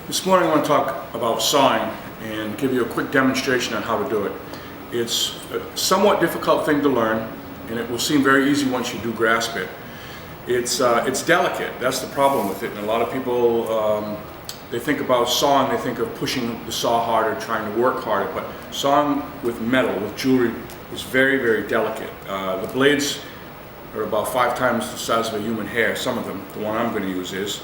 This morning I want to talk about sawing and give you a quick demonstration on how to do it. It's a somewhat difficult thing to learn, and it will seem very easy once you do grasp it. It's delicate, that's the problem with it, and a lot of people, they think about sawing, they think of pushing the saw harder, trying to work harder, but sawing with metal, with jewelry, is very, very delicate. The blades are about 5 times the size of a human hair, some of them. The one I'm going to use is.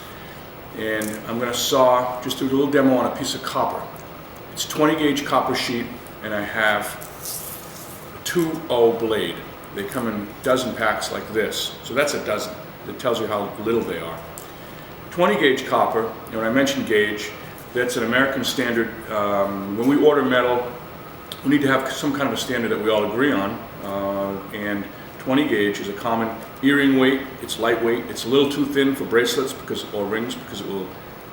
And I'm going to saw, just do a little demo on a piece of copper. It's 20 gauge copper sheet, and I have a 2-0 blade. They come in dozen packs like this, so that's a dozen. It tells you how little they are. 20 gauge copper, and when I mentioned gauge, that's an American standard. When we order metal, we need to have some kind of a standard that we all agree on, and 20 gauge is a common earring weight. It's lightweight. It's a little too thin for bracelets or rings because it will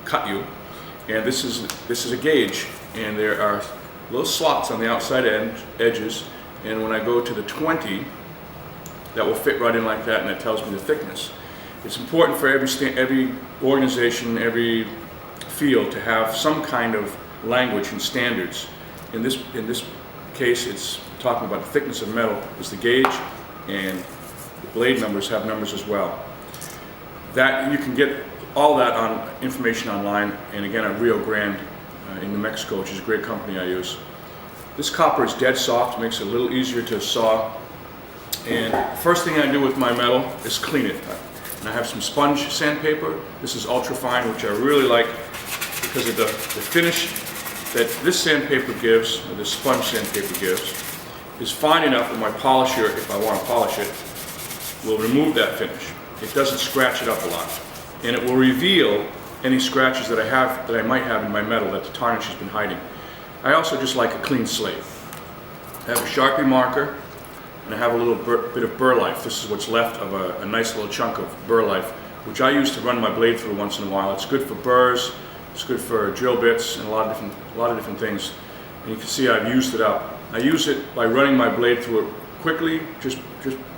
cut you. And this is a gauge, and there are little slots on the outside edges. And when I go to the 20, that will fit right in like that, and it tells me the thickness. It's important for every organization, every field to have some kind of language and standards. In this case, it's talking about the thickness of metal is the gauge, and the blade numbers have numbers as well. That you can get all that on information online, and again at Rio Grande in New Mexico, which is a great company I use. This copper is dead soft, makes it a little easier to saw. And first thing I do with my metal is clean it. And I have some sponge sandpaper. This is ultra fine, which I really like because of the finish that this sandpaper gives, or this sponge sandpaper gives, is fine enough that my polisher, if I want to polish it, will remove that finish. It doesn't scratch it up a lot. And it will reveal any scratches that I might have in my metal that the tarnish has been hiding. I also just like a clean slate. I have a Sharpie marker, and I have a little bit of burr life. This is what's left of a nice little chunk of burr life, which I use to run my blade through once in a while. It's good for burrs, it's good for drill bits, and a lot of different things. And you can see I've used it up. I use it by running my blade through it quickly, just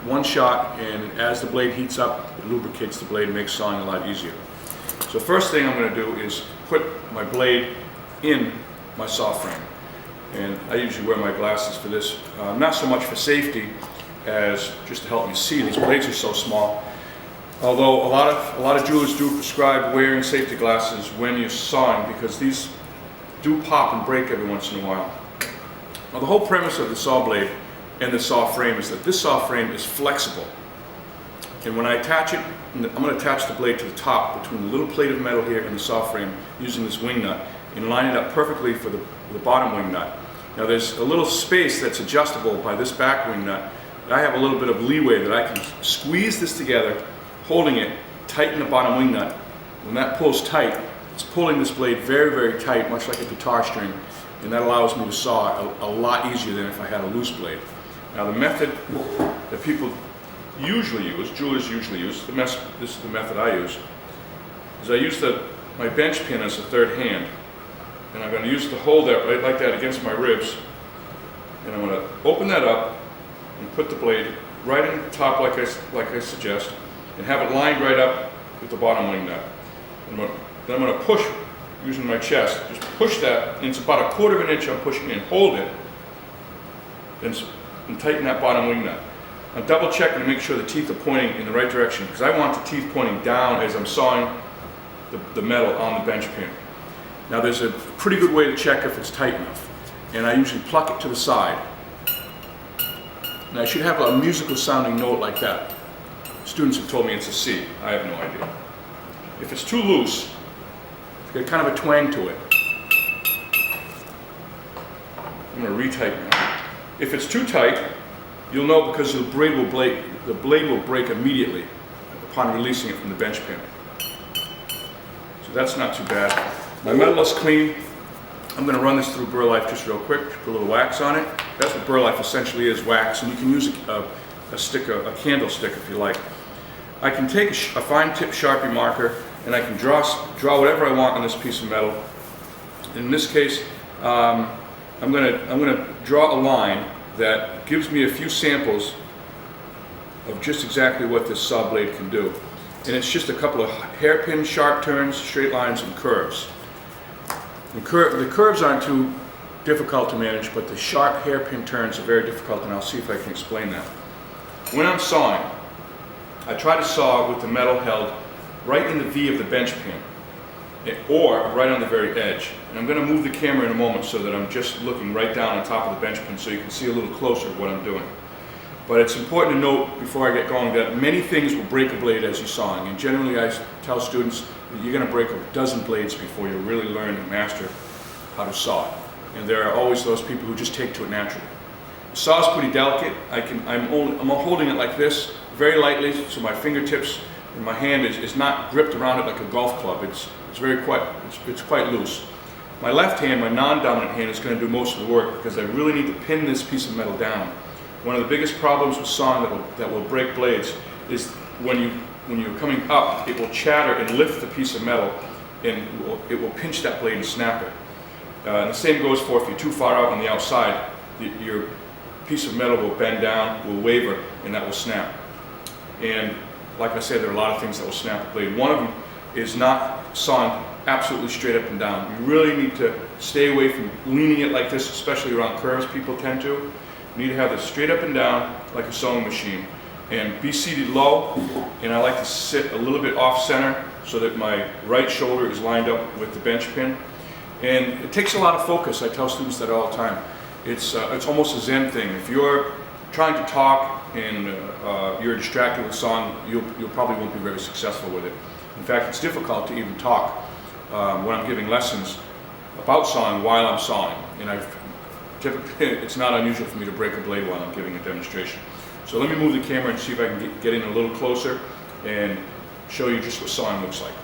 one shot, and as the blade heats up, it lubricates the blade and makes sawing a lot easier. So first thing I'm going to do is put my blade in my saw frame. And I usually wear my glasses for this, not so much for safety as just to help me see. These blades are so small. Although a lot of jewelers do prescribe wearing safety glasses when you're sawing, because these do pop and break every once in a while. Now, the whole premise of the saw blade and the saw frame is that this saw frame is flexible. And when I attach it, I'm going to attach the blade to the top between the little plate of metal here and the saw frame using this wing nut and line it up perfectly for the bottom wing nut. Now there's a little space that's adjustable by this back wing nut. I have a little bit of leeway that I can squeeze this together, holding it, tighten the bottom wing nut. When that pulls tight, it's pulling this blade very, very tight, much like a guitar string, and that allows me to saw a lot easier than if I had a loose blade. Now the method that people usually use, jewelers usually use, this is the method I use, is I use my bench pin as a third hand, and I'm going to use it to hold that right like that against my ribs, and I'm going to open that up and put the blade right in the top like I suggest, and have it lined right up with the bottom wing nut. Then I'm going to push using my chest, just push that, and it's about 1/4 of an inch I'm pushing in, hold it, and tighten that bottom wing nut. I'm double checking to make sure the teeth are pointing in the right direction, because I want the teeth pointing down as I'm sawing the metal on the bench pin. Now there's a pretty good way to check if it's tight enough, and I usually pluck it to the side. And I should have a musical sounding note like that. Students have told me it's a C. I have no idea. If it's too loose, it's got kind of a twang to it. I'm going to retighten it. If it's too tight, you'll know because the blade will break immediately upon releasing it from the bench pin. So that's not too bad. My metal is clean. I'm going to run this through burr life just real quick, put a little wax on it. That's what burr life essentially is, wax, and you can use a candlestick if you like. I can take a fine tip Sharpie marker, and I can draw whatever I want on this piece of metal. In this case, I'm going to draw a line that gives me a few samples of just exactly what this saw blade can do. And it's just a couple of hairpin sharp turns, straight lines, and curves. The curves aren't too difficult to manage, but the sharp hairpin turns are very difficult, and I'll see if I can explain that. When I'm sawing, I try to saw with the metal held right in the V of the bench pin, or right on the very edge. And I'm going to move the camera in a moment so that I'm just looking right down on top of the bench pin so you can see a little closer what I'm doing. But it's important to note before I get going that many things will break a blade as you're sawing, and generally I tell students that you're going to break a dozen blades before you really learn and master how to saw. And there are always those people who just take to it naturally. The saw is pretty delicate. I'm holding it like this, very lightly, so my fingertips and my hand is not gripped around it like a golf club. It's quite loose. My left hand, my non-dominant hand, is going to do most of the work because I really need to pin this piece of metal down. One of the biggest problems with sawing that will break blades is when you're coming up, it will chatter and lift the piece of metal, and it will pinch that blade and snap it. And the same goes for if you're too far out on the outside, your piece of metal will bend down, will waver, and that will snap. And like I said, there are a lot of things that will snap the blade. One of them is not sawing absolutely straight up and down. You really need to stay away from leaning it like this, especially around curves. People tend to. You need to have this straight up and down like a sewing machine, and be seated low. And I like to sit a little bit off center so that my right shoulder is lined up with the bench pin. And it takes a lot of focus. I tell students that all the time. It's almost a Zen thing. If you're trying to talk and you're distracted with sawing, you probably won't be very successful with it. In fact, it's difficult to even talk when I'm giving lessons about sawing while I'm sawing. And typically, it's not unusual for me to break a blade while I'm giving a demonstration. So let me move the camera and see if I can get in a little closer and show you just what sawing looks like.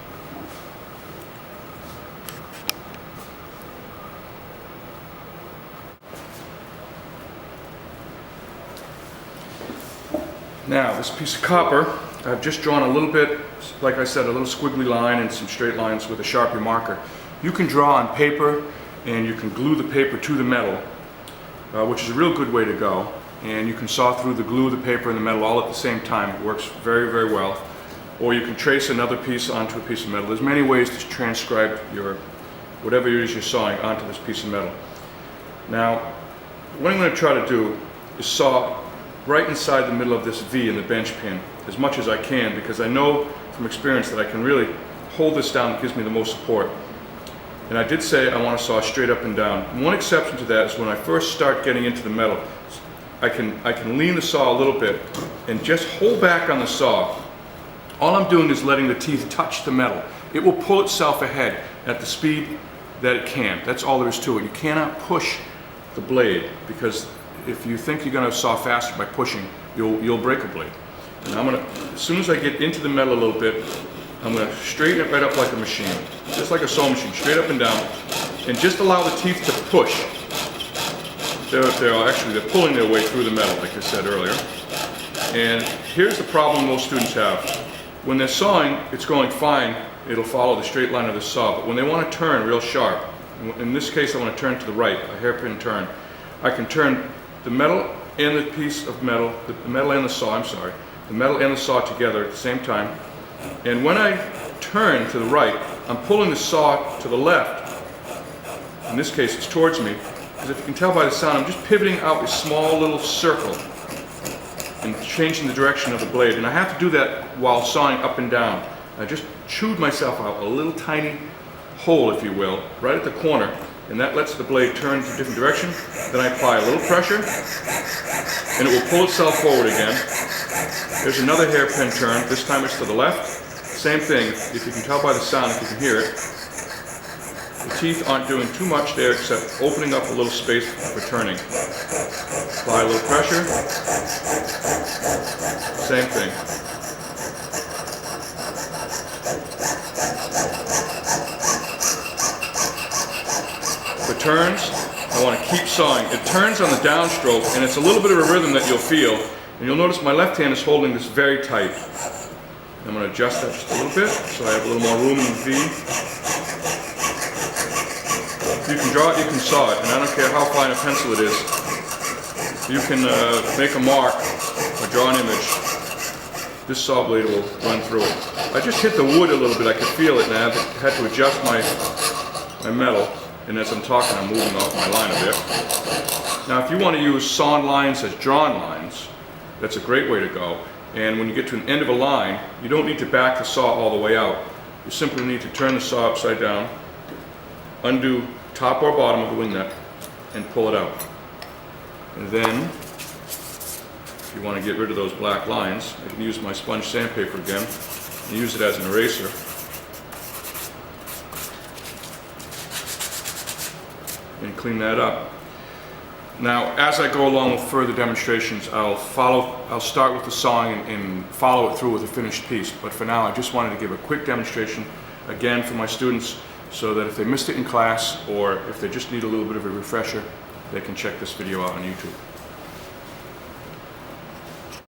Now, this piece of copper, I've just drawn a little bit, like I said, a little squiggly line and some straight lines with a Sharpie marker. You can draw on paper, and you can glue the paper to the metal, which is a real good way to go. And you can saw through the glue, the paper, and the metal all at the same time. It works very, very well. Or you can trace another piece onto a piece of metal. There's many ways to transcribe whatever it is you're sawing onto this piece of metal. Now, what I'm going to try to do is saw right inside the middle of this V in the bench pin as much as I can, because I know from experience that I can really hold this down. It gives me the most support. And I did say I want to saw straight up and down. And one exception to that is when I first start getting into the metal, I can lean the saw a little bit and just hold back on the saw. All I'm doing is letting the teeth touch the metal. It will pull itself ahead at the speed that it can. That's all there is to it. You cannot push the blade, because if you think you're going to saw faster by pushing, you'll break a blade. And as soon as I get into the metal a little bit, I'm going to straighten it right up like a machine, just like a sewing machine, straight up and down, and just allow the teeth to push. They're pulling their way through the metal, like I said earlier. And here's the problem most students have. When they're sawing, it's going fine. It'll follow the straight line of the saw. But when they want to turn real sharp, in this case I want to turn to the right, a hairpin turn, I can turn the metal and the piece of metal, the metal and the saw, the metal and the saw together at the same time. And when I turn to the right, I'm pulling the saw to the left. In this case, it's towards me, because if you can tell by the sound, I'm just pivoting out a small little circle and changing the direction of the blade. And I have to do that while sawing up and down. I just chewed myself out a little tiny hole, if you will, right at the corner. And that lets the blade turn to a different direction. Then I apply a little pressure, and it will pull itself forward again. There's another hairpin turn. This time it's to the left. Same thing. If you can tell by the sound, if you can hear it, the teeth aren't doing too much there except opening up a little space for turning. Apply a little pressure. Same thing. The turns, I want to keep sawing. It turns on the downstroke, and it's a little bit of a rhythm that you'll feel. And you'll notice my left hand is holding this very tight. I'm going to adjust that just a little bit so I have a little more room in the V. If you can draw it, you can saw it, and I don't care how fine a pencil it is. You can make a mark or draw an image. This saw blade will run through it. I just hit the wood a little bit. I could feel it, and I had to adjust my metal. And as I'm talking, I'm moving off my line a bit. Now, if you want to use sawn lines as drawn lines, that's a great way to go. And when you get to an end of a line, you don't need to back the saw all the way out. You simply need to turn the saw upside down, undo top or bottom of the wing nut, and pull it out. And then, if you want to get rid of those black lines, I can use my sponge sandpaper again and use it as an eraser. And clean that up. Now, as I go along with further demonstrations, I'll start with the sawing and follow it through with a finished piece. But for now, I just wanted to give a quick demonstration again for my students so that if they missed it in class or if they just need a little bit of a refresher, they can check this video out on YouTube.